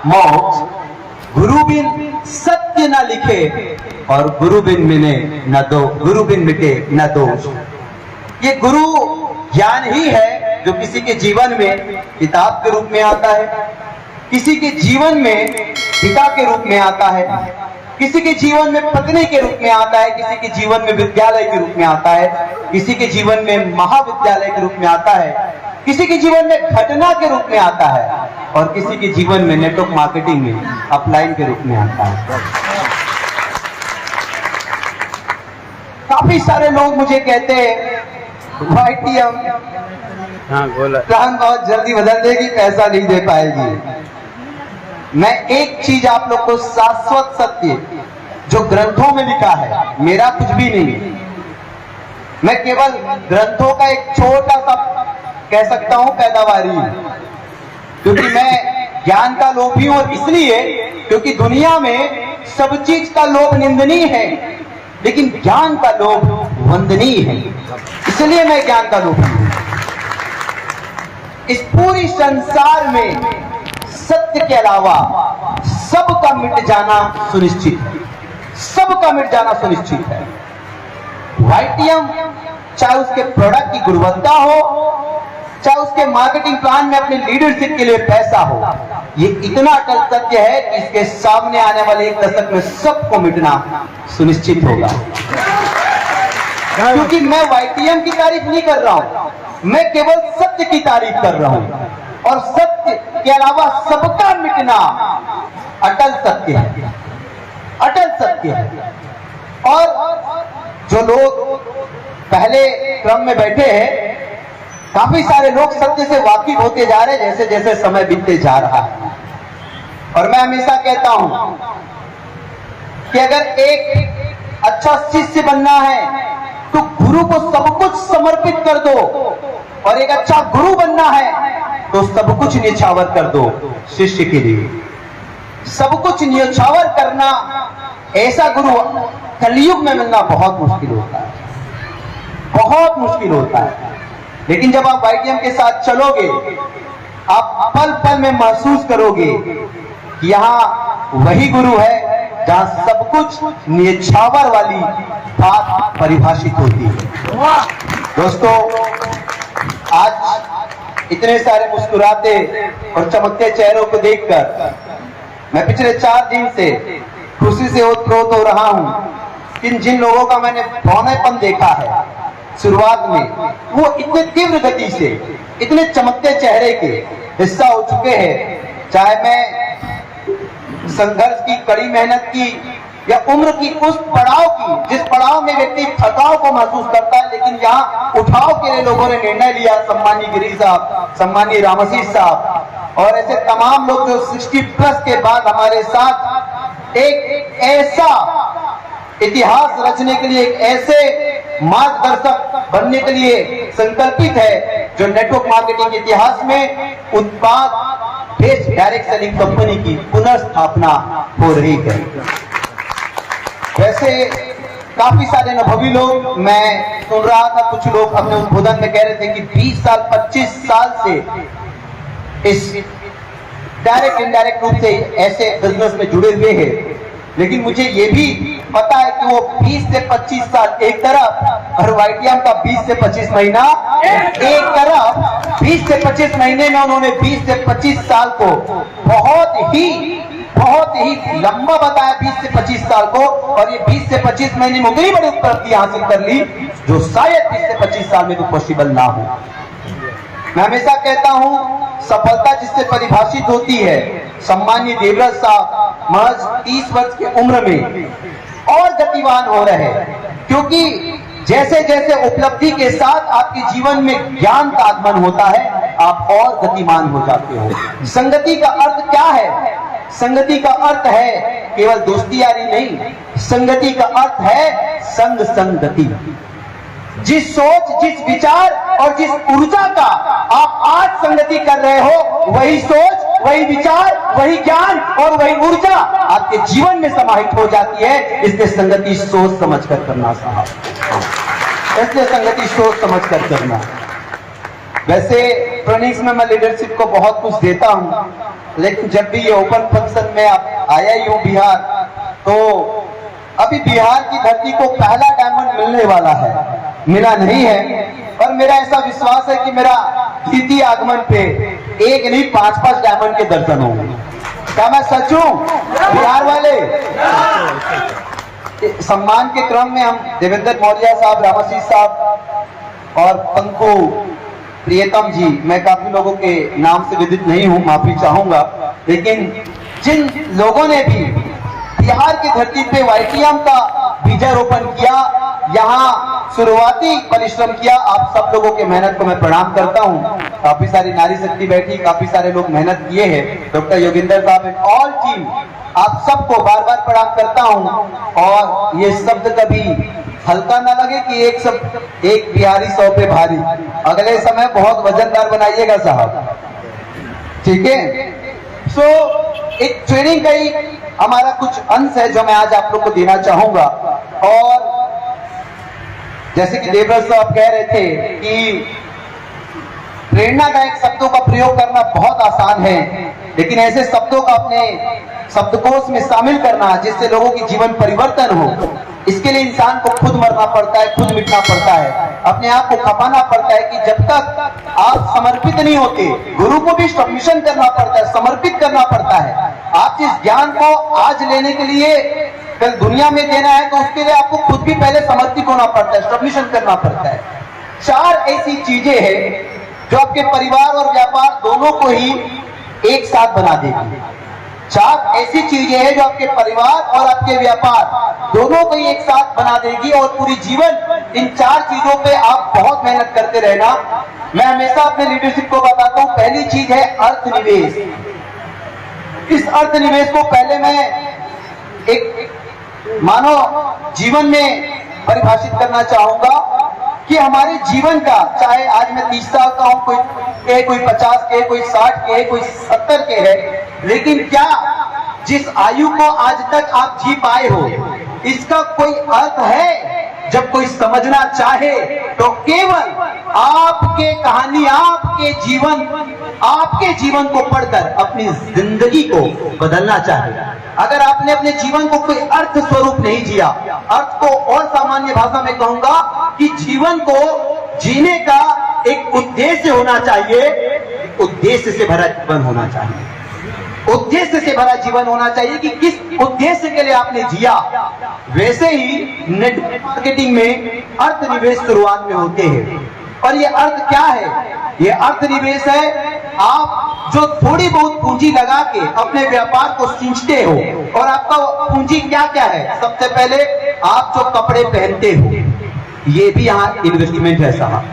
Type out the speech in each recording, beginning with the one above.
मोक्ष, गुरु बिन सत्य न लिखे और गुरु बिन मिटे न दोष। ये गुरु ज्ञान ही है जो किसी के जीवन में किताब के रूप में आता है, किसी के जीवन में पिता के रूप में आता है, किसी के जीवन में पत्नी के रूप में आता है, किसी के जीवन में विद्यालय के रूप में आता है, किसी के जीवन में महाविद्यालय के रूप में आता है, किसी के जीवन में घटना के रूप में आता है और किसी के जीवन में नेटवर्क मार्केटिंग में अपलाइन के रूप में आता है। काफी सारे लोग मुझे कहते हैं YTM प्लान बहुत जल्दी बदल देगी, पैसा नहीं दे पाएगी। मैं एक चीज आप लोग को शाश्वत सत्य जो ग्रंथों में लिखा है, मेरा कुछ भी नहीं, मैं केवल ग्रंथों का एक छोटा सा कह सकता हूं पैदावारी, क्योंकि मैं ज्ञान का लोभी हूं और इसलिए क्योंकि दुनिया में सब चीज का लोभ निंदनीय है लेकिन ज्ञान का लोभ वंदनीय है, इसलिए मैं ज्ञान का लोभी हूं। इस पूरी संसार में सत्य के अलावा सबका मिट जाना सुनिश्चित है, सबका मिट जाना सुनिश्चित है। YTM चाहे उसके प्रोडक्ट की गुणवत्ता हो, चाहे उसके मार्केटिंग प्लान में अपने लीडरशिप के लिए पैसा हो, ये इतना अटल सत्य है कि इसके सामने आने वाले एक दशक में सबको मिटना सुनिश्चित होगा। क्योंकि मैं YTM की तारीफ नहीं कर रहा हूं, मैं केवल सत्य की तारीफ कर रहा हूं और सत्य के अलावा सबका मिटना अटल सत्य है, अटल सत्य है। और जो लोग पहले क्रम में बैठे हैं, काफी सारे लोग सत्य से वाकिफ होते जा रहे हैं जैसे जैसे समय बीतते जा रहा है। और मैं हमेशा कहता हूं कि अगर एक अच्छा शिष्य बनना है तो गुरु को सब कुछ समर्पित कर दो, और एक अच्छा गुरु बनना है तो सब कुछ न्यौछावर कर दो शिष्य के लिए। सब कुछ न्यौछावर करना, ऐसा गुरु कलयुग में मिलना बहुत मुश्किल होता है, बहुत मुश्किल होता है। लेकिन जब आप YTM के साथ चलोगे, आप पल पल में महसूस करोगे कि यहाँ वही गुरु है जहां सब कुछ न्यौछावर वाली बात परिभाषित होती है। दोस्तों, आज इतने सारे मुस्कुराते और चमकते चेहरों को देखकर मैं पिछले 4 दिन से खुशी से ओतप्रोत हो रहा हूं। जिन लोगों का मैंने बौनेपन देखा है शुरुआत में, वो इतने तीव्र गति से इतने चमकते चेहरे के हिस्सा हो चुके हैं। चाहे मैं संघर्ष की, कड़ी मेहनत की या उम्र की उस पड़ाव की जिस पड़ाव में व्यक्ति थकाव को महसूस करता है, लेकिन यहाँ उठाव के लिए लोगों ने निर्णय लिया, सम्मानीय गिरी साहब, सम्मानीय रामसीस साहब और ऐसे तमाम लोग जो 60+ के बाद हमारे साथ एक ऐसा इतिहास रचने के लिए, एक ऐसे मार्गदर्शक बनने के लिए संकल्पित है जो नेटवर्क मार्केटिंग के इतिहास में उत्पाद बेस्ड डायरेक्ट सेलिंग कंपनी की पुनर्स्थापना हो रही है। वैसे काफी सारे अनुभवी लोग, मैं सुन रहा था कुछ लोग अपने उद्बोधन में कह रहे थे कि 20 साल 25 साल से इस डायरेक्ट इनडायरेक्ट रूप से ऐसे बिजनेस में जुड़े हुए हैं। लेकिन मुझे ये भी पता है कि वो 20 से 25 साल एक तरफ और YTM का 20 से 25 महीना एक तरफ। 20 से 25 महीने में उन्होंने 20 से 25 साल को बहुत ही लंबा बताया, 20 से 25 साल को, और ये 20 से 25 महीने में उतनी बड़ी उपलब्धि हासिल कर ली जो शायद 20 से 25 साल में तो पॉसिबल ना हो। मैं हमेशा कहता हूं, सफलता जिससे परिभाषित होती है, सम्मानीय देवव्रत साहब महज 30 वर्ष की उम्र में और गतिवान हो रहे हैं, क्योंकि जैसे जैसे उपलब्धि के साथ आपके जीवन में ज्ञान का आगमन होता है, आप और गतिमान हो जाते हो। संगति का अर्थ क्या है? संगति का अर्थ है केवल दोस्ती यारी नहीं, संगति का अर्थ है संग संगति। जिस सोच, जिस विचार और जिस ऊर्जा का आप आज संगति कर रहे हो, वही सोच, वही विचार, वही ज्ञान और वही ऊर्जा आपके जीवन में समाहित हो जाती है। इसलिए संगति सोच समझ कर करना साहब, इसलिए संगति सोच समझ कर करना। वैसे ट्रेनिंग्स में मैं लीडरशिप को बहुत कुछ देता हूँ, लेकिन जब भी ये ओपन फंक्शन में आया ही हूँ बिहार, तो अभी बिहार की धरती को पहला डायमंड मिलने वाला है, मिला नहीं है। और मेरा ऐसा विश्वास है कि मेरा द्वितीय आगमन पे एक नहीं 5-5 डायमंड के दर्शन होंगे। क्या मैं सच हूं बिहार वाले? सम्मान के क्रम में हम देवेंद्र मौर्य साहब, रामाशीष साहब और पंकु प्रियतम जी, मैं काफी लोगों के नाम से विदित नहीं हूं, माफी चाहूंगा, लेकिन जिन लोगों ने भी बिहार की धरती पे वाईटीएम का बीजारोपण किया, यहाँ शुरुआती परिश्रम किया, आप सब लोगों के मेहनत को मैं प्रणाम करता हूँ। काफी सारी नारी शक्ति बैठी, काफी सारे लोग मेहनत किए हैं, डॉक्टर योगेंद्र साहब एंड ऑल टीम, आप सबको बार बार प्रणाम करता हूँ। और ये शब्द कभी हल्का ना लगे कि एक बिहारी 100 पे भारी, अगले समय बहुत वजनदार बनाइएगा साहब, ठीक है। सो एक ट्रेनिंग का ही हमारा कुछ अंश है जो मैं आज आप लोग को देना चाहूंगा। और जैसे कि देवराज साहब कह रहे थे कि प्रेरणादायक शब्दों का प्रयोग करना बहुत आसान है, लेकिन ऐसे शब्दों का अपने शब्दकोश में शामिल करना जिससे लोगों की जीवन परिवर्तन हो, इसके लिए इंसान को खुद मरना पड़ता है, खुद मिटना पड़ता है, अपने आप को खपाना पड़ता है कि जब तक आप समर्पित नहीं होते, गुरु को भी सबमिशन करना पड़ता है, समर्पित करना पड़ता है। आप जिस ज्ञान को आज लेने के लिए कल दुनिया में देना है, तो उसके लिए आपको खुद भी पहले समर्पित होना पड़ता है, सबमिशन करना पड़ता है। 4 ऐसी चीजें हैं जो आपके परिवार और व्यापार दोनों को ही एक साथ बना देगी। 4 ऐसी चीजें हैं जो आपके परिवार और आपके व्यापार दोनों को ही एक साथ बना देगी, और पूरी जीवन इन 4 चीजों पे आप बहुत मेहनत करते रहना। मैं हमेशा अपने लीडरशिप को बताता हूं, पहली चीज है अर्थनिवेश। इस अर्थनिवेश को पहले मैं एक मानो जीवन में परिभाषित करना चाहूंगा कि हमारे जीवन का, चाहे आज मैं 30 साल का हूं, कोई 50 के, कोई 60 के, कोई 70 के है, लेकिन क्या जिस आयु को आज तक आप जी पाए हो, इसका कोई अर्थ है? जब कोई समझना चाहे तो केवल आपके कहानी, आपके जीवन को पढ़कर अपनी जिंदगी को बदलना चाहिए। अगर आपने अपने जीवन को कोई अर्थ स्वरूप नहीं जिया, अर्थ को और सामान्य भाषा में कहूंगा कि जीवन को जीने का एक उद्देश्य होना चाहिए, उद्देश्य से भरा जीवन होना चाहिए, उद्देश्य से भरा जीवन होना चाहिए कि किस उद्देश्य के लिए आपने जिया। वैसे ही नेटवर्क मार्केटिंग में अर्थनिवेश शुरुआत में होते हैं, और ये अर्थ क्या है? ये अर्थनिवेश है आप जो थोड़ी बहुत पूंजी लगा के अपने व्यापार को सींचते हो, और आपका पूंजी क्या क्या है? सबसे पहले आप जो कपड़े पहनते हो, ये भी यहाँ इन्वेस्टमेंट है साहब,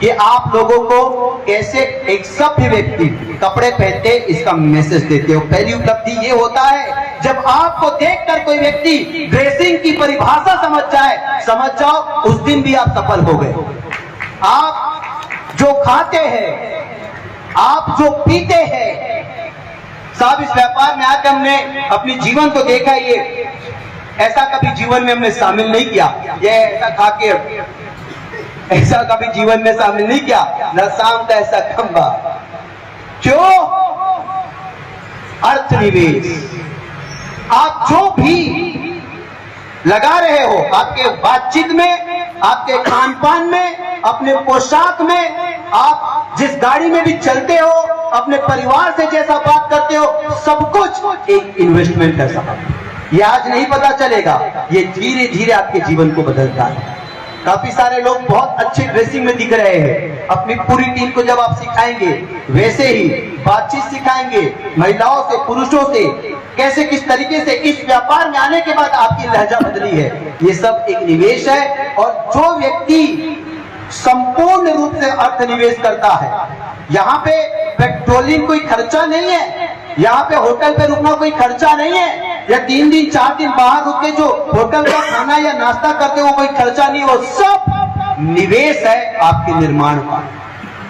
कि आप लोगों को कैसे एक सभ्य व्यक्ति कपड़े पहनते, इसका मैसेज देते हो। पहली उपलब्धि ये होता है जब आपको देखकर कोई व्यक्ति ड्रेसिंग की परिभाषा समझ जाए, समझ जाओ उस दिन भी आप सफल हो गए। आप जो खाते हैं, आप जो पीते हैं, साहब इस व्यापार में आकर हमने अपने जीवन को देखा, ये ऐसा कभी जीवन में हमने शामिल नहीं किया, ये ऐसा खा के ऐसा कभी जीवन में शामिल नहीं किया, न शाम का ऐसा खंबा। क्यों? अर्थनिवेश। आप जो भी लगा रहे हो, आपके बातचीत में, आपके खान पान में, अपने पोशाक में, आप जिस गाड़ी में भी चलते हो, अपने परिवार से जैसा बात करते हो, सब कुछ एक इन्वेस्टमेंट है साहब। ये आज नहीं पता चलेगा, ये धीरे धीरे आपके जीवन को बदलता है। काफी सारे लोग बहुत अच्छे ड्रेसिंग में दिख रहे हैं, अपनी पूरी टीम को जब आप सिखाएंगे, वैसे ही बातचीत सिखाएंगे, महिलाओं से, पुरुषों से, कैसे किस तरीके से इस व्यापार में आने के बाद आपकी लहजा बदली है, ये सब एक निवेश है। और जो व्यक्ति संपूर्ण रूप से अर्थनिवेश करता है, यहाँ पे पेट्रोलिंग कोई खर्चा नहीं है, यहाँ पे होटल पे रुकना कोई खर्चा नहीं है, या 3 दिन 4 दिन बाहर रुक के जो होटल का खाना या नाश्ता करते हो कोई खर्चा नहीं, वो सब निवेश है आपके निर्माण का।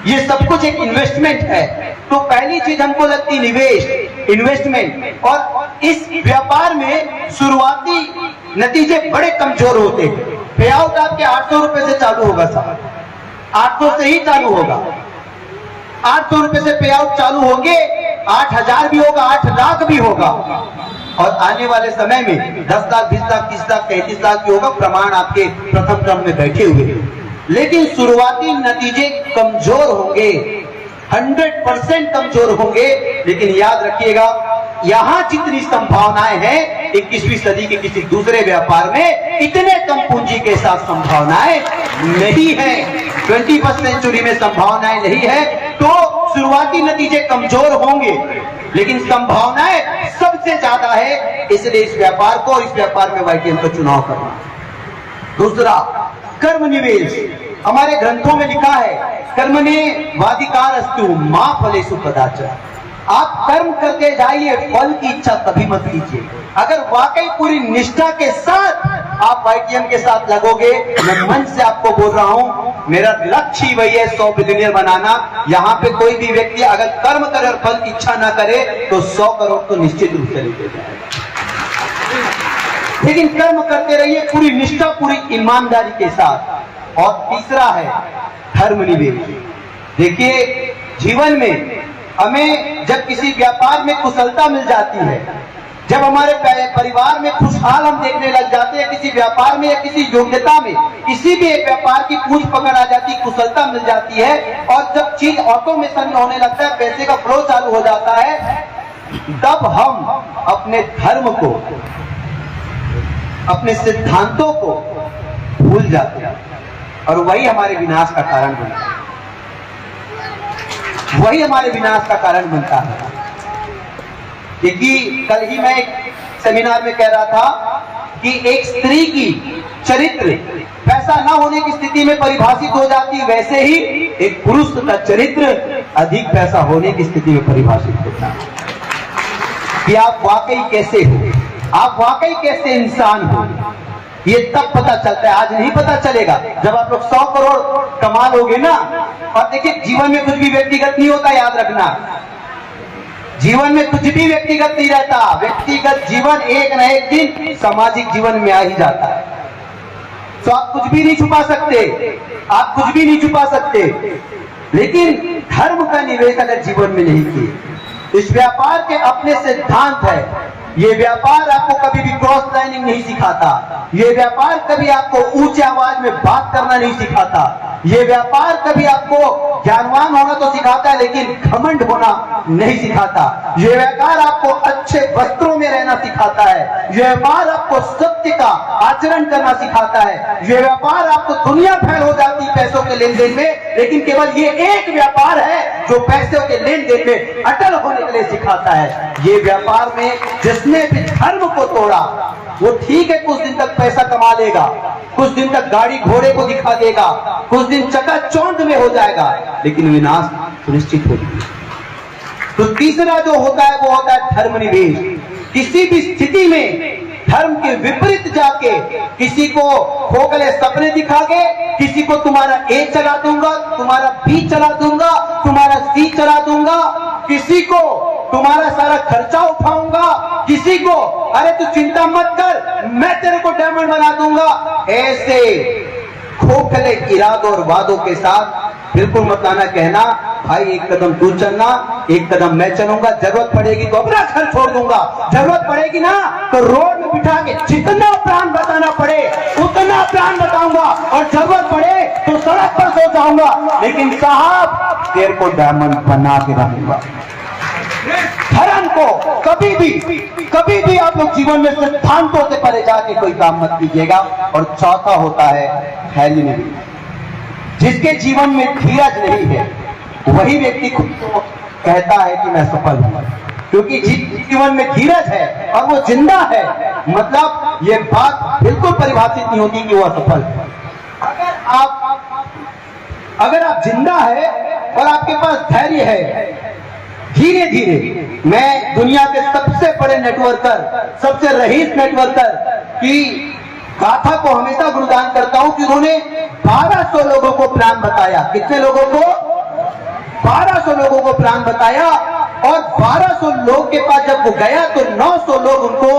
ये सब कुछ एक इन्वेस्टमेंट है। तो पहली चीज हमको लगती निवेश, इन्वेस्टमेंट। और इस व्यापार में शुरुआती नतीजे बड़े कमजोर होते हैं। पे आउट आपके 800 रुपए से चालू होगा साहब, 800 से ही चालू होगा। 800 रुपए से पे आउट चालू होंगे, 8,000 भी होगा, 8 लाख भी होगा, और आने वाले समय में 10 लाख, 20 लाख, 30 लाख, 33 लाख भी होगा। प्रमाण आपके प्रथम क्रम में बैठे हुए हैं। लेकिन शुरुआती नतीजे कमजोर होंगे, 100% कमजोर होंगे। लेकिन याद रखिएगा, यहां जितनी संभावनाएं हैं 21वीं सदी के किसी दूसरे व्यापार में इतने कम पूंजी के साथ संभावनाएं नहीं है। 21st सेंचुरी में संभावनाएं नहीं है, तो शुरुआती नतीजे कमजोर होंगे, लेकिन संभावनाएं सबसे ज्यादा है। इसलिए इस व्यापार को और इस व्यापार में वाईटीएम का चुनाव करना। दूसरा, कर्म निवेश। हमारे ग्रंथों में लिखा है, कर्मणे वाधिकारस्तु मा फलेषु कदाचन। आप कर्म करके जाइए, फल की इच्छा कभी मत कीजिए। अगर वाकई पूरी निष्ठा के साथ आप वाईटीएम के साथ लगोगे, मैं मन से आपको बोल रहा हूं, मेरा लक्ष्य ही वही है, 100 बिलियनियर बनाना। यहां पे कोई भी व्यक्ति अगर कर्म करे और फल की इच्छा ना करे तो 100 करोड़ तो निश्चित रूप से लेके जाएगा। लेकिन कर्म करते रहिए पूरी निष्ठा, पूरी ईमानदारी के साथ। और तीसरा है धर्म निवेश। देखिए, जीवन में हमें जब किसी व्यापार में कुशलता मिल जाती है, जब हमारे परिवार में खुशहाल हम देखने लग जाते हैं, किसी व्यापार में या किसी योग्यता में, किसी भी एक व्यापार की पूंछ पकड़ आ जाती, कुशलता मिल जाती है, और जब चीज ऑटोमेशन में होने लगता है, पैसे का फ्लो चालू हो जाता है, तब हम अपने धर्म को, अपने सिद्धांतों को भूल जाते हैं, और वही हमारे विनाश का कारण बनता है। वही हमारे विनाश का कारण बनता है। क्योंकि कल ही मैं एक सेमिनार में कह रहा था कि एक स्त्री की चरित्र पैसा ना होने की स्थिति में परिभाषित हो जाती, वैसे ही एक पुरुष का चरित्र अधिक पैसा होने की स्थिति में परिभाषित होता है। कि आप वाकई कैसे हो, आप वाकई कैसे इंसान हो, ये तब पता चलता है। आज नहीं पता चलेगा। जब आप लोग 100 करोड़ कमा लोगे ना, और देखिए, जीवन में कुछ भी व्यक्तिगत नहीं होता, याद रखना। जीवन में कुछ भी व्यक्तिगत नहीं रहता। व्यक्तिगत जीवन एक न एक दिन सामाजिक जीवन में आ ही जाता है। तो आप कुछ भी नहीं छुपा सकते, आप कुछ भी नहीं छुपा सकते। लेकिन धर्म का निवेश अगर जीवन में नहीं किए, इस व्यापार के अपने सिद्धांत है। ये व्यापार आपको कभी भी क्रॉस लाइनिंग नहीं सिखाता। ये व्यापार कभी आपको ऊंचे आवाज में बात करना नहीं सिखाता। ये व्यापार कभी आपको ज्ञानवान होना तो सिखाता है, लेकिन घमंड होना नहीं सिखाता। ये व्यापार आपको अच्छे वस्त्रों में रहना सिखाता है। ये व्यापार आपको सत्य का आचरण करना सिखाता है। ये व्यापार आपको, दुनिया फैल हो जाती पैसों के लेन देन में, लेकिन केवल ये एक व्यापार है जो पैसों के लेन देन में अटल होने के लिए सिखाता है। ये व्यापार में जिसने भी धर्म को तोड़ा, वो ठीक है, कुछ दिन तक पैसा कमा लेगा, कुछ दिन तक गाड़ी घोड़े को दिखा देगा, कुछ दिन चकाचौंध में हो जाएगा, लेकिन विनाश सुनिश्चित होगी। तो तीसरा जो होता है वो होता है धर्म निवेश। किसी भी स्थिति में धर्म के विपरीत जाके किसी को खोखले सपने दिखा के, किसी को तुम्हारा ए चला दूंगा, तुम्हारा बी चला दूंगा, तुम्हारा सी चला दूंगा, किसी को तुम्हारा सारा खर्चा उठाऊंगा, किसी को अरे तू चिंता मत कर, मैं तेरे को डायमंड बना दूंगा, ऐसे खोखले इरादों और वादों के साथ बिल्कुल मत आना। कहना भाई एक कदम तू चलना, एक कदम मैं चलूंगा, जरूरत पड़ेगी तो अपना घर छोड़ दूंगा, जरूरत पड़ेगी ना तो रोड में बिठा के जितना प्राण बचाना पड़े उतना प्राण बताऊंगा, और जरूरत पड़े तो सड़क पर सो जाऊंगा, लेकिन साहब तेरे को डायमंड बना के रखूंगा। धर्म को कभी भी आप लोग जीवन में सिद्धांतों से परे जाके कोई काम मत कीजिएगा। और चौथा होता है धैर्य निवेश। जिसके जीवन में धीरज नहीं है, वही व्यक्ति खुद को कहता है कि मैं सफल हूं। क्योंकि जिस जीवन में धीरज है और वो जिंदा है, मतलब ये बात बिल्कुल परिभाषित नहीं होती कि वो असफल है। अगर आप जिंदा है और आपके पास धैर्य है, धीरे धीरे, मैं दुनिया के सबसे बड़े नेटवर्कर, सबसे रईस नेटवर्कर की गाथा को हमेशा गुणगान करता हूं कि उन्होंने 1200 लोगों को प्लान बताया। कितने लोगों को? 1200 लोगों को प्लान बताया, और 1200 लोग के पास जब वो गया तो 900 लोग उनको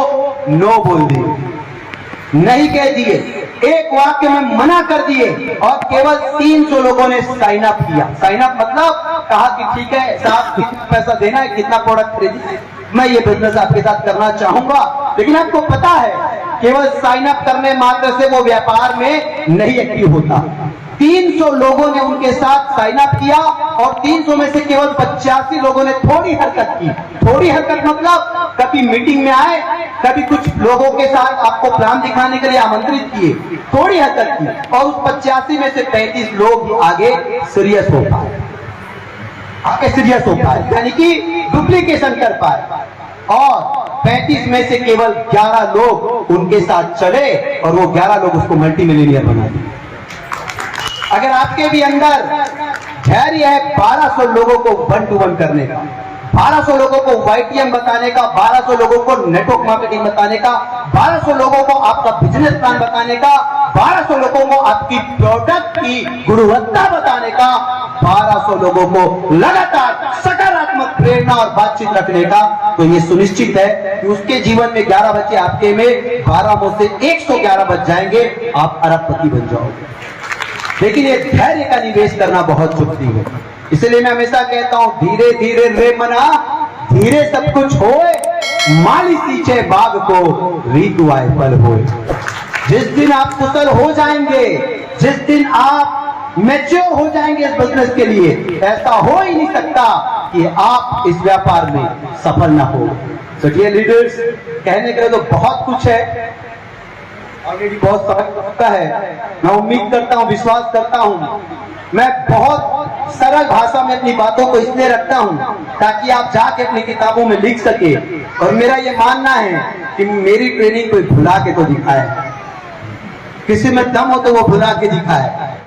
नो बोल दिए, नहीं कह दिए। एक वाक्य में मना कर दिए और केवल 300 लोगों ने साइन अप किया। साइन अप मतलब कहा कि ठीक है साहब, कितना पैसा देना है, कितना प्रोडक्ट खरीदना है, मैं ये बिजनेस आपके साथ करना चाहूंगा। लेकिन आपको पता है केवल साइन अप करने मात्र से वो व्यापार में नहीं एक्टिव होता। 300 लोगों ने उनके साथ साइन अप किया और 300 में से केवल 85 लोगों ने थोड़ी हरकत की। थोड़ी हरकत मतलब कभी मीटिंग में आए, कभी कुछ लोगों के साथ आपको प्लान दिखाने के लिए आमंत्रित किए, थोड़ी हरकत की और उस 85 में से 35 लोग आगे सीरियस हो पाए, यानी कि डुप्लीकेशन कर पाए। और 35 में से केवल 11 लोग उनके साथ चले और वो 11 लोग उसको मल्टी मिलियनियर बना दिए। अगर आपके भी अंदर धैर्य है 1200 लोगों को 1 to 1 करने का, 1200 लोगों को YTM बताने का, 1200 लोगों को नेटवर्क मार्केटिंग बताने का, 1200 लोगों को आपका बिजनेस प्लान बताने का, 1200 लोगों को आपकी प्रोडक्ट की गुणवत्ता बताने का, 1200 लोगों को लगातार सकारात्मक प्रेरणा और बातचीत रखने का, तो ये सुनिश्चित है कि उसके जीवन में 11 बच्चे, आपके में 12 में से 111 बच जाएंगे, आप अरबपति बन जाओगे। लेकिन ये धैर्य का निवेश करना बहुत जरूरी है। इसलिए मैं हमेशा कहता हूं धीरे धीरे रे मना, धीरे सब कुछ होए, माली सींचे बाग को, ऋतु आए फल होए। जिस दिन आप कुशल हो जाएंगे, जिस दिन आप मैच्योर हो जाएंगे इस बिजनेस के लिए, ऐसा हो ही नहीं सकता कि आप इस व्यापार में सफल ना हो। तो डियर लीडर्स, कहने के लिए तो बहुत कुछ है, ऑलरेडी बहुत समय होता है। मैं उम्मीद करता हूं, विश्वास करता हूं, मैं बहुत सरल भाषा में अपनी बातों को इसलिए रखता हूं ताकि आप जाके अपनी किताबों में लिख सके। और मेरा ये मानना है कि मेरी ट्रेनिंग कोई भुला के तो दिखाए, किसी में दम हो तो वो भुला के दिखाए।